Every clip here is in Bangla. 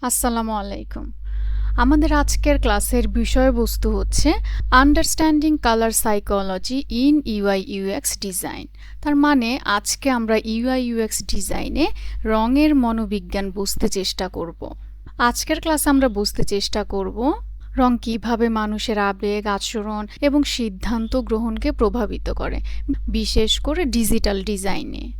আসসালামু আলাইকুম। আমাদের আজকের ক্লাসের বিষয়বস্তু হচ্ছে understanding colour psychology in UI UX design. তার মানে আজকে আমরা ইউআই ইউএক্স ডিজাইনে রঙের মনোবিজ্ঞান বুঝতে চেষ্টা করব। আজকের ক্লাসে আমরা বুঝতে চেষ্টা করব রং কিভাবে মানুষের আবেগ, আচরণ এবং সিদ্ধান্ত গ্রহণকে প্রভাবিত করে, বিশেষ করে ডিজিটাল ডিজাইনে।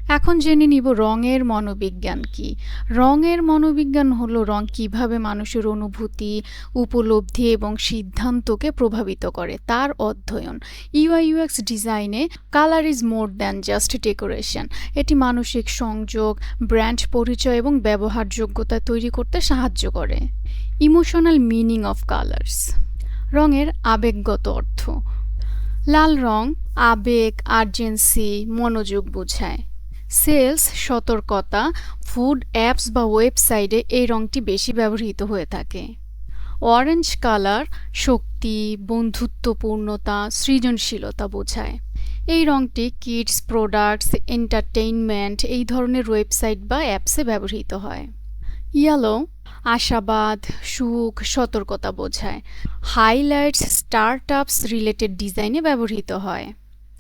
এখন জেনে নিব রঙের মনোবিজ্ঞান কি। রঙের মনোবিজ্ঞান হলো রং কিভাবে মানুষের অনুভূতি, উপলব্ধি এবং সিদ্ধান্তকে প্রভাবিত করে তার অধ্যয়ন। ইউআই ইউএক্স ডিজাইনে colour is more than just decoration. এটি মানসিক সংযোগ, ব্র্যান্ড পরিচয় এবং ব্যবহারযোগ্যতা তৈরি করতে সাহায্য করে। ইমোশনাল মিনিং অফ কালার্স, রঙের আবেগগত অর্থ। লাল রং আবেগ, আর্জেন্সি, মনোযোগ বোঝায়। সেলস সতর্কতা, ফুড অ্যাপস বা ওয়েবসাইটে এই রঙটি বেশি ব্যবহৃত হয়ে থাকে। অরেঞ্জ কালার শক্তি, বন্ধুত্বপূর্ণতা, সৃজনশীলতা বোঝায়। এই রঙটি কিডস প্রোডাক্টস, এন্টারটেইনমেন্ট এই ধরনের ওয়েবসাইট বা অ্যাপসে ব্যবহৃত হয়। ইয়েলো আশাবাদ, সুখ, সতর্কতা বোঝায়। হাইলাইটস স্টার্টআপস রিলেটেড ডিজাইনে ব্যবহৃত হয়।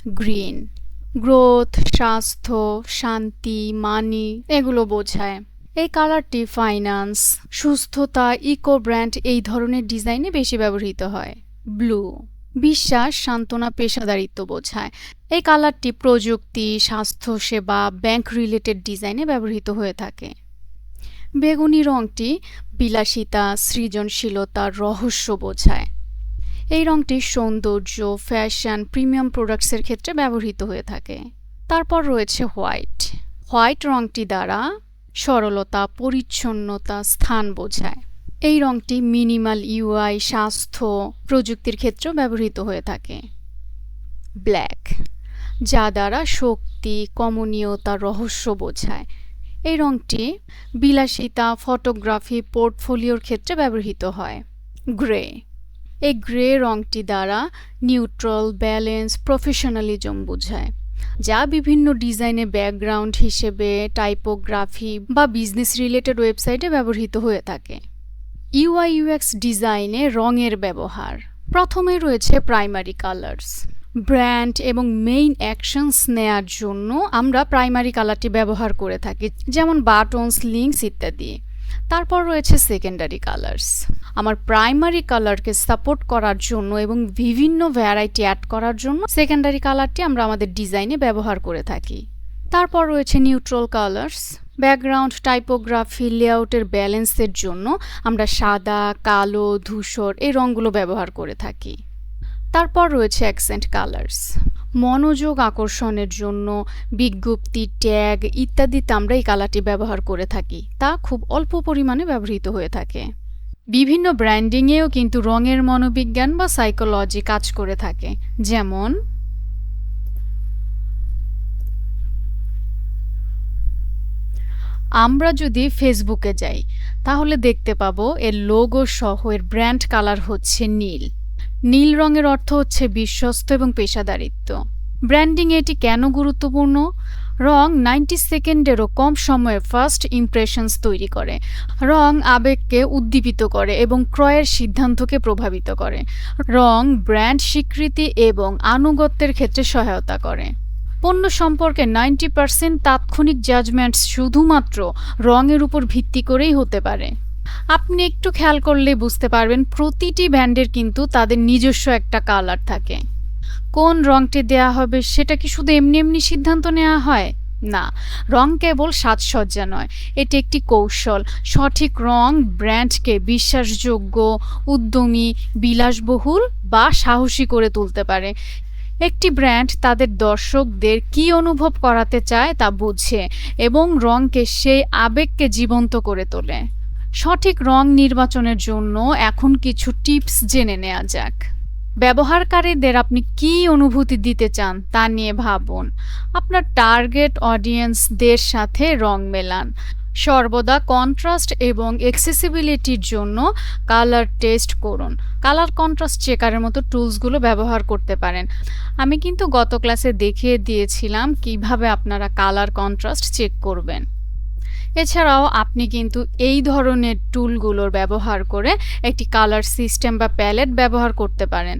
গ্রিন গ্রোথ, স্বাস্থ্য, শান্তি, মানি এগুলো বোঝায়। এই কালারটি ফাইন্যান্স, সুস্থতা, ইকো ব্র্যান্ড এই ধরনের ডিজাইনে বেশি ব্যবহৃত হয়। ব্লু বিশ্বাস, সান্ত্বনা, পেশাদারিত্ব বোঝায়। এই কালারটি প্রযুক্তি, স্বাস্থ্যসেবা, ব্যাংক রিলেটেড ডিজাইনে ব্যবহৃত হয়ে থাকে। বেগুনি রঙটি বিলাসিতা, সৃজনশীলতা, রহস্য বোঝায়। এই রঙটি সৌন্দর্য, ফ্যাশন, প্রিমিয়াম প্রোডাক্টসের ক্ষেত্রে ব্যবহৃত হয়ে থাকে। তারপর রয়েছে হোয়াইট। হোয়াইট রঙটি দ্বারা সরলতা, পরিচ্ছন্নতা, স্থান বোঝায়। এই রঙটি মিনিমাল ইউআই, স্বাস্থ্য, প্রযুক্তির ক্ষেত্রেও ব্যবহৃত হয়ে থাকে। ব্ল্যাক যা দ্বারা শক্তি, কমনীয়তা, রহস্য বোঝায়। এই রঙটি বিলাসিতা, ফটোগ্রাফি, পোর্টফোলিওর ক্ষেত্রে ব্যবহৃত হয়। গ্রে এই গ্রে রঙটি দ্বারা নিউট্রাল, ব্যালেন্স, প্রফেশনালিজম বোঝায়, যা বিভিন্ন ডিজাইনে ব্যাকগ্রাউন্ড হিসেবে টাইপোগ্রাফি বা বিজনেস রিলেটেড ওয়েবসাইটে ব্যবহৃত হয়ে থাকে। ইউআই ইউএক্স ডিজাইনে রঙের ব্যবহার। প্রথমে রয়েছে প্রাইমারি কালার্স। ব্র্যান্ড এবং মেইন অ্যাকশনস নেয়ার জন্য আমরা প্রাইমারি কালারটি ব্যবহার করে থাকি, যেমন বাটনস, লিঙ্কস ইত্যাদি। তারপর রয়েছে সেকেন্ডারি কালার্স। আমার প্রাইমারি কালারকে সাপোর্ট করার জন্য এবং বিভিন্ন ভ্যারাইটি অ্যাড করার জন্য সেকেন্ডারি কালারটি আমরা আমাদের ডিজাইনে ব্যবহার করে থাকি। তারপর রয়েছে নিউট্রাল কালার্স। ব্যাকগ্রাউন্ড, টাইপোগ্রাফি, লেআউটের ব্যালেন্সের জন্য আমরা সাদা, কালো, ধূসর এই রঙগুলো ব্যবহার করে থাকি। তারপর রয়েছে অ্যাকসেন্ট কালার্স। মনোযোগ আকর্ষণের জন্য বিজ্ঞপ্তি, ট্যাগ ইত্যাদিতে আমরা এই কালারটি ব্যবহার করে থাকি, তা খুব অল্প পরিমাণে ব্যবহৃত হয়ে থাকে। বিভিন্ন ব্র্যান্ডিংয়েও কিন্তু রঙের মনোবিজ্ঞান বা সাইকোলজি কাজ করে থাকে, যেমন আমরা যদি ফেসবুকে যাই তাহলে দেখতে পাবো এর লোগো সহ এর ব্র্যান্ড কালার হচ্ছে নীল। নীল রঙের অর্থ হচ্ছে বিশ্বস্ত এবং পেশাদারিত্ব। ব্র্যান্ডিং এটি কেন গুরুত্বপূর্ণ? রং 90 সেকেন্ডেরও কম সময়ে ফার্স্ট ইমপ্রেশনস তৈরি করে। রং আবেগকে উদ্দীপিত করে এবং ক্রয়ের সিদ্ধান্তকে প্রভাবিত করে। রং ব্র্যান্ড স্বীকৃতি এবং আনুগত্যের ক্ষেত্রে সহায়তা করে। পণ্য সম্পর্কে 90% তাৎক্ষণিক জাজমেন্টস শুধুমাত্র রঙের উপর ভিত্তি করেই হতে পারে। আপনি একটু খেয়াল করলে বুঝতে পারবেন প্রতিটি ব্র্যান্ডের কিন্তু তাদের নিজস্ব একটা কালার থাকে। কোন রঙটি দেয়া হবে সেটা কি শুধু এমনি এমনি সিদ্ধান্ত নেওয়া হয়? না, রং কেবল সাজসজ্জা নয়, এটি একটি কৌশল। সঠিক রং ব্র্যান্ডকে বিশ্বাসযোগ্য, উদ্যমী, বিলাসবহুল বা সাহসী করে তুলতে পারে। একটি ব্র্যান্ড তাদের দর্শকদের কি অনুভব করাতে চায় তা বুঝে এবং রঙকে সেই আবেগকে জীবন্ত করে তোলে। সঠিক রং নির্বাচনের জন্য এখন কিছু টিপস জেনে নেওয়া যাক। ব্যবহারকারীদের আপনি কি অনুভূতি দিতে চান তা নিয়ে ভাবুন। আপনার টার্গেট অডিয়েন্সদের সাথে রং মেলান। সর্বদা কন্ট্রাস্ট এবং অ্যাক্সেসিবিলিটির জন্য কালার টেস্ট করুন। কালার কন্ট্রাস্ট চেকারের মতো টুলসগুলো ব্যবহার করতে পারেন। আমি কিন্তু গত ক্লাসে দেখিয়ে দিয়েছিলাম কিভাবে আপনারা কালার কন্ট্রাস্ট চেক করবেন। এছাড়াও আপনি কিন্তু এই ধরনের টুলগুলোর ব্যবহার করে একটি কালার সিস্টেম বা প্যালেট ব্যবহার করতে পারেন,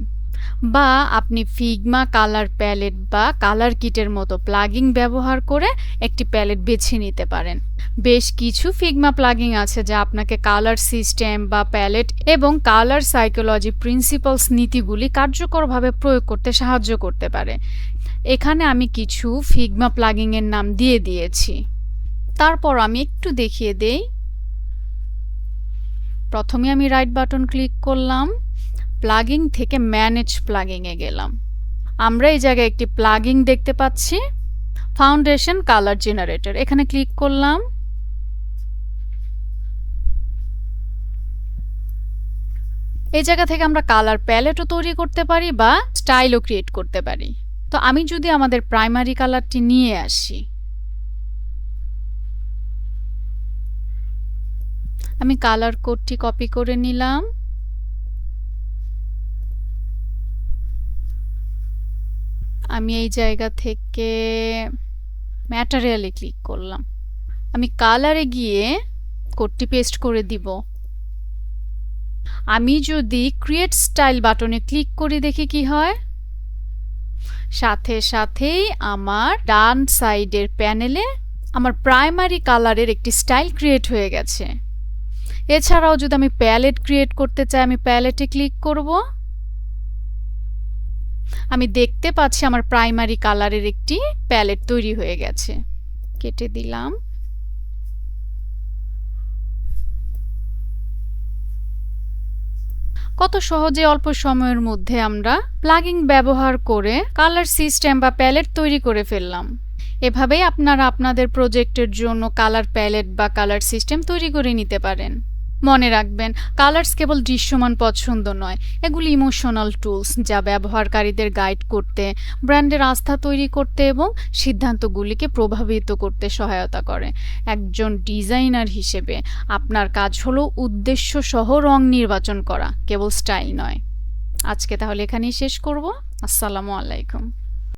বা আপনি ফিগমা কালার প্যালেট বা কালার কিটের মতো প্লাগইন ব্যবহার করে একটি প্যালেট বেছে নিতে পারেন। বেশ কিছু ফিগমা প্লাগইন আছে যা আপনাকে কালার সিস্টেম বা প্যালেট এবং কালার সাইকোলজি প্রিন্সিপালস নীতিগুলি কার্যকরভাবে প্রয়োগ করতে সাহায্য করতে পারে। এখানে আমি কিছু ফিগমা প্লাগইনের নাম দিয়ে দিয়েছি। তারপর আমি একটু দেখিয়ে দেই। প্রথমে আমি রাইট বাটন ক্লিক করলাম, প্লাগইন থেকে ম্যানেজ প্লাগইনে গেলাম। আমরা এই জায়গায় একটি প্লাগইন দেখতে পাচ্ছি, ফাউন্ডেশন কালার জেনারেটর। এখানে ক্লিক করলাম। এই জায়গা থেকে আমরা কালার প্যালেটও তৈরি করতে পারি বা স্টাইলও ক্রিয়েট করতে পারি। তো আমি যদি আমাদের প্রাইমারি কালারটি নিয়ে আসি, আমি কালার কোডটি কপি করে নিলাম। আমি এই জায়গা থেকে ম্যাটেরিয়ালে ক্লিক করলাম। আমি কালারে গিয়ে কোডটি পেস্ট করে দিব। আমি যদি ক্রিয়েট স্টাইল বাটনে ক্লিক করি দেখি কি হয়। সাথে সাথেই আমার ডান সাইডের প্যানেলে আমার প্রাইমারি কালারের একটি স্টাইল ক্রিয়েট হয়ে গেছে। এছাড়াও যদি আমি প্যালেট ক্রিয়েট করতে চাই, আমি প্যালেটে ক্লিক করব। আমি দেখতে পাচ্ছি আমার প্রাইমারি কালারের একটি প্যালেট তৈরি হয়ে গেছে। কেটে দিলাম। কত সহজে অল্প সময়ের মধ্যে আমরা প্লাগইন ব্যবহার করে কালার সিস্টেম বা প্যালেট তৈরি করে ফেললাম। এভাবেই আপনারা আপনাদের প্রজেক্টের জন্য কালার প্যালেট বা কালার সিস্টেম তৈরি করে নিতে পারেন। মনে রাখবেন, কালার্স কেবল দৃশ্যমান পছন্দ নয়, এগুলি ইমোশনাল টুলস যা ব্যবহারকারীদের গাইড করতে, ব্র্যান্ডের আস্থা তৈরি করতে এবং সিদ্ধান্তগুলিকে প্রভাবিত করতে সহায়তা করে। একজন ডিজাইনার হিসেবে আপনার কাজ হলো উদ্দেশ্য সহ রং নির্বাচন করা, কেবল স্টাইল নয়। আজকে তাহলে এখানেই শেষ করব। আসসালামু আলাইকুম।